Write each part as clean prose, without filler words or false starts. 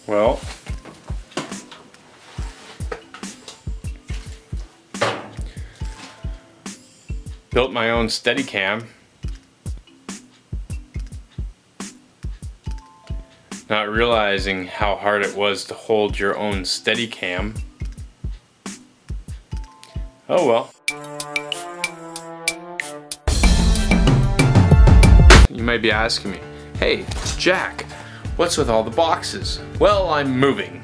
Well, built my own Steadicam. Not realizing how hard it was to hold your own Steadicam. Oh well. You might be asking me, hey, Jack, what's with all the boxes? Well, I'm moving.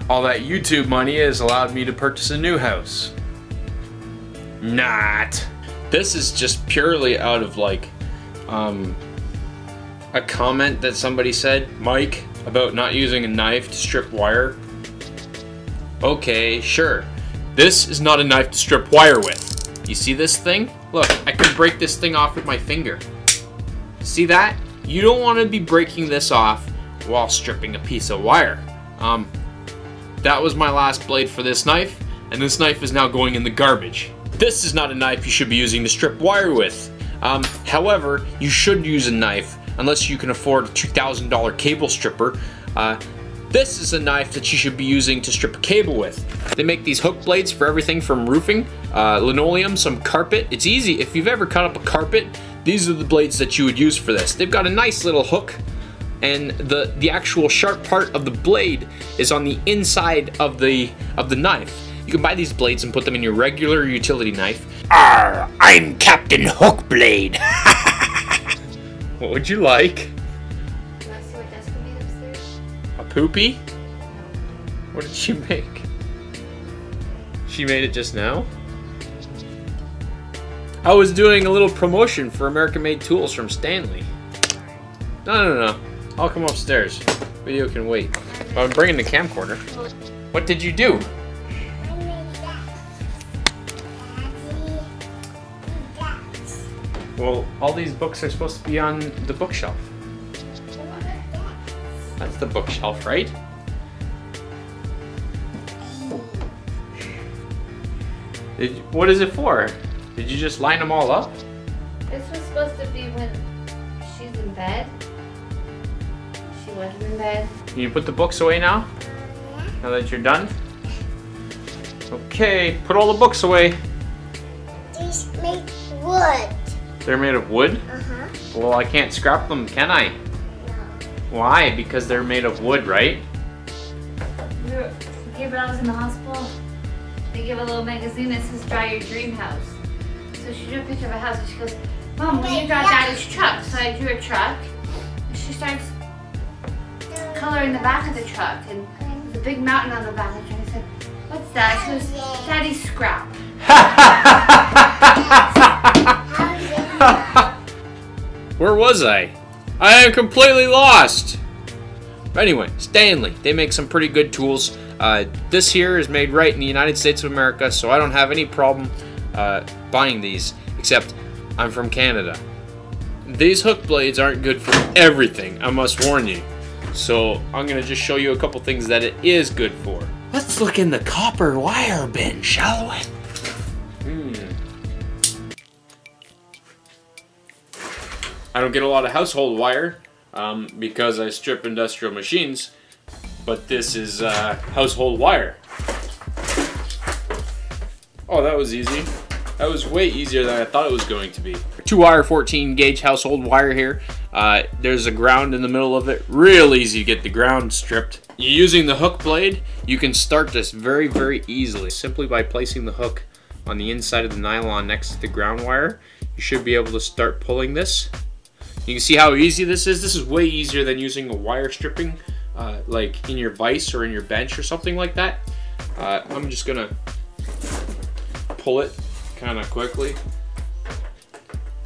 All that YouTube money has allowed me to purchase a new house. Not. This is just purely out of like, a comment that somebody said, Mike, about not using a knife to strip wire. Okay, sure. This is not a knife to strip wire with. You see this thing? Look, I can break this thing off with my finger. See that? You don't want to be breaking this off while stripping a piece of wire. That was my last blade for this knife, and this knife is now going in the garbage. This is not a knife you should be using to strip wire with. However, you should use a knife unless you can afford a $2,000 cable stripper. This is a knife that you should be using to strip a cable with. They make these hook blades for everything from roofing, linoleum, some carpet. It's easy. If you've ever cut up a carpet, these are the blades that you would use for this. They've got a nice little hook, and the actual sharp part of the blade is on the inside of the knife. You can buy these blades and put them in your regular utility knife. Arr, I'm Captain Hookblade. What would you like? Do you want to see what Jessica made upstairs? A poopy? What did she make? She made it just now? I was doing a little promotion for American Made Tools from Stanley. No. I'll come upstairs. Video can wait. But I'm bringing the camcorder. What did you do? Well, all these books are supposed to be on the bookshelf. That's the bookshelf, right? What is it for? Did you just line them all up? This was supposed to be when she's in bed. She wasn't in bed. Can you put the books away now? Now that you're done? Okay, put all the books away. These make wood. They're made of wood? Uh-huh. Well, I can't scrap them, can I? No. Why? Because they're made of wood, right? Gabrielle was in the hospital. They give a little magazine that says "Draw Your Dream House." So she drew a picture of a house, and she goes, "Mom, when you draw Daddy's truck?" So I drew a truck, and she starts coloring the back of the truck, and there's a big mountain on the back of the truck. I said, "What's that?" She goes, "Daddy's scrap." Where was I? I am completely lost. Anyway, Stanley, they make some pretty good tools. This here is made right in the United States of America, so I don't have any problem buying these, except I'm from Canada. These hook blades aren't good for everything, I must warn you. So I'm gonna just show you a couple things that it is good for. Let's look in the copper wire bin, shall we? I don't get a lot of household wire because I strip industrial machines, but this is household wire. Oh, that was easy. That was way easier than I thought it was going to be. 2-wire 14 gauge household wire here. There's a ground in the middle of it. Real easy to get the ground stripped. You're using the hook blade. You can start this very, very easily. Simply by placing the hook on the inside of the nylon next to the ground wire, you should be able to start pulling this. You can see how easy this is. This is way easier than using a wire stripping like in your vise or in your bench or something like that. I'm just gonna pull it kind of quickly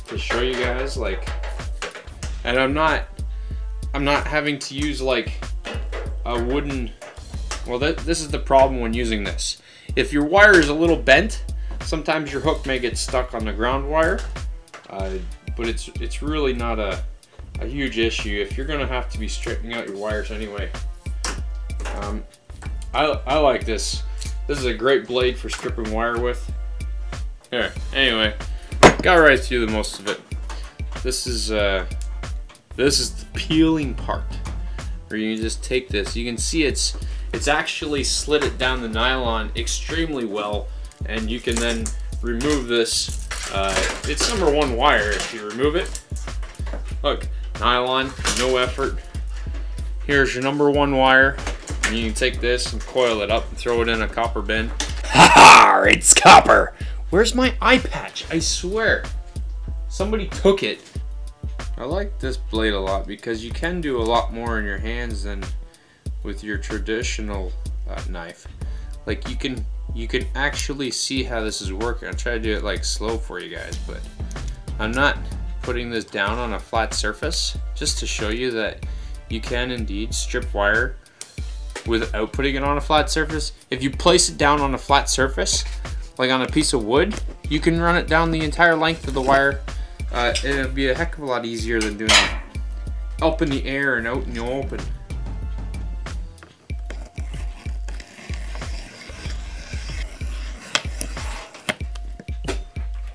to show you guys, like, and I'm not having to use like a wooden, well, this is the problem when using this. If your wire is a little bent, sometimes your hook may get stuck on the ground wire, but it's really not a huge issue if you're gonna have to be straightening out your wires anyway. I like this. This is a great blade for stripping wire with. Here, anyway, got right through the most of it. This is the peeling part. or you can just take this. You can see it's actually slid it down the nylon extremely well, and you can then remove this. It's #1 wire if you remove it. Look, nylon, no effort. Here's your #1 wire, and you can take this and coil it up and throw it in a copper bin. Haha, it's copper. Where's my eye patch? I swear, somebody took it. I like this blade a lot because you can do a lot more in your hands than with your traditional knife. Like you can actually see how this is working. I'll try to do it like slow for you guys, but I'm not putting this down on a flat surface just to show you that you can indeed strip wire without putting it on a flat surface. If you place it down on a flat surface, like on a piece of wood, you can run it down the entire length of the wire. It'll be a heck of a lot easier than doing it up in the air and out in the open.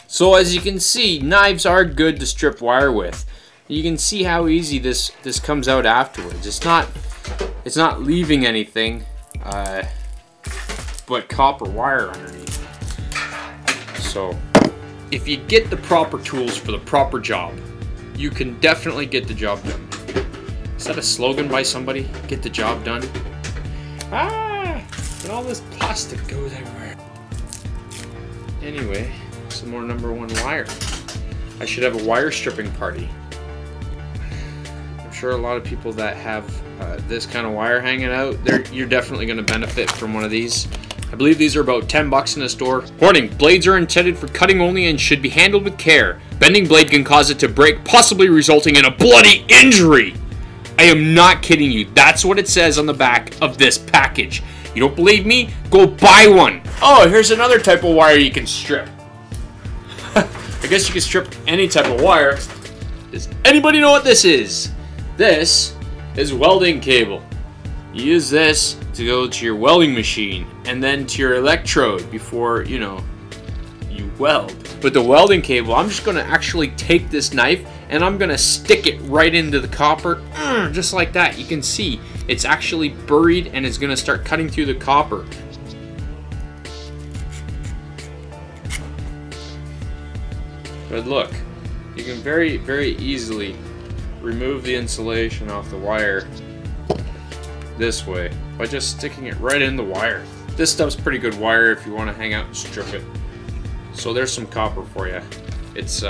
So as you can see, knives are good to strip wire with. You can see how easy this comes out afterwards. It's not leaving anything but copper wire underneath. So if you get the proper tools for the proper job, you can definitely get the job done. Is that a slogan by somebody? Get the job done? Ah! And all this plastic goes everywhere. Anyway, some more #1 wire. I should have a wire stripping party. I'm sure a lot of people that have this kind of wire hanging out, you're definitely going to benefit from one of these. I believe these are about 10 bucks in the store. Warning, blades are intended for cutting only and should be handled with care. Bending blade can cause it to break, possibly resulting in a bloody injury. I am not kidding you. That's what it says on the back of this package. You don't believe me? Go buy one. Oh, here's another type of wire you can strip. I guess you can strip any type of wire. Does anybody know what this is? This is welding cable. You use this to go to your welding machine and then to your electrode before, you know, you weld. With the welding cable, I'm just gonna actually take this knife and I'm gonna stick it right into the copper, just like that. You can see it's actually buried and it's gonna start cutting through the copper. But look, you can very, very easily remove the insulation off the wire this way by just sticking it right in the wire. This stuff's pretty good wire if you want to hang out and strip it. So there's some copper for you. It's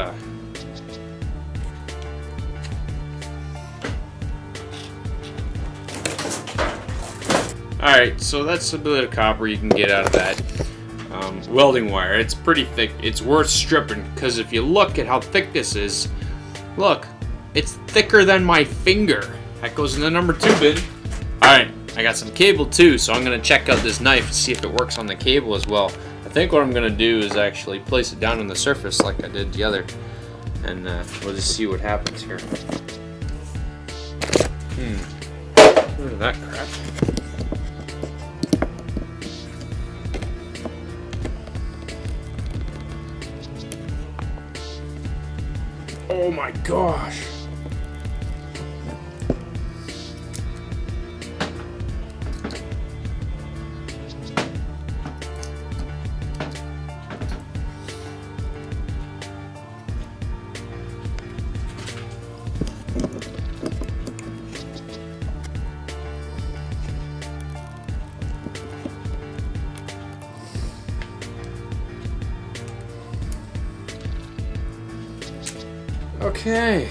alright, so that's a bit of copper you can get out of that. Welding wire, it's pretty thick. It's worth stripping because if you look at how thick this is, look, it's thicker than my finger. That goes in the #2 bin. Alright, I got some cable too, so I'm going to check out this knife and see if it works on the cable as well. I think what I'm going to do is actually place it down on the surface like I did the other, and we'll just see what happens here. Look at that crap. Oh my gosh. Okay.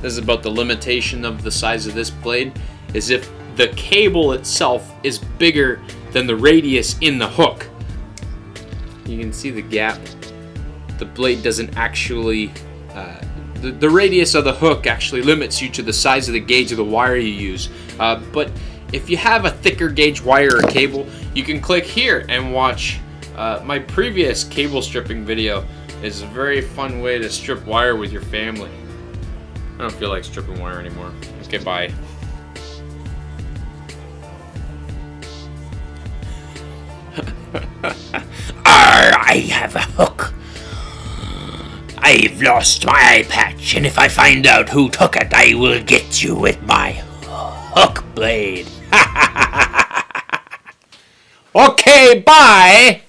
This is about the limitation of the size of this blade, is if the cable itself is bigger than the radius in the hook. You can see the gap. The blade doesn't actually, the radius of the hook actually limits you to the size of the gauge of the wire you use. But if you have a thicker gauge wire or cable, you can click here and watch my previous cable stripping video. It's a very fun way to strip wire with your family. I don't feel like stripping wire anymore. Okay, bye. I have a hook. I've lost my eye patch, and if I find out who took it, I will get you with my hook blade. Okay, bye!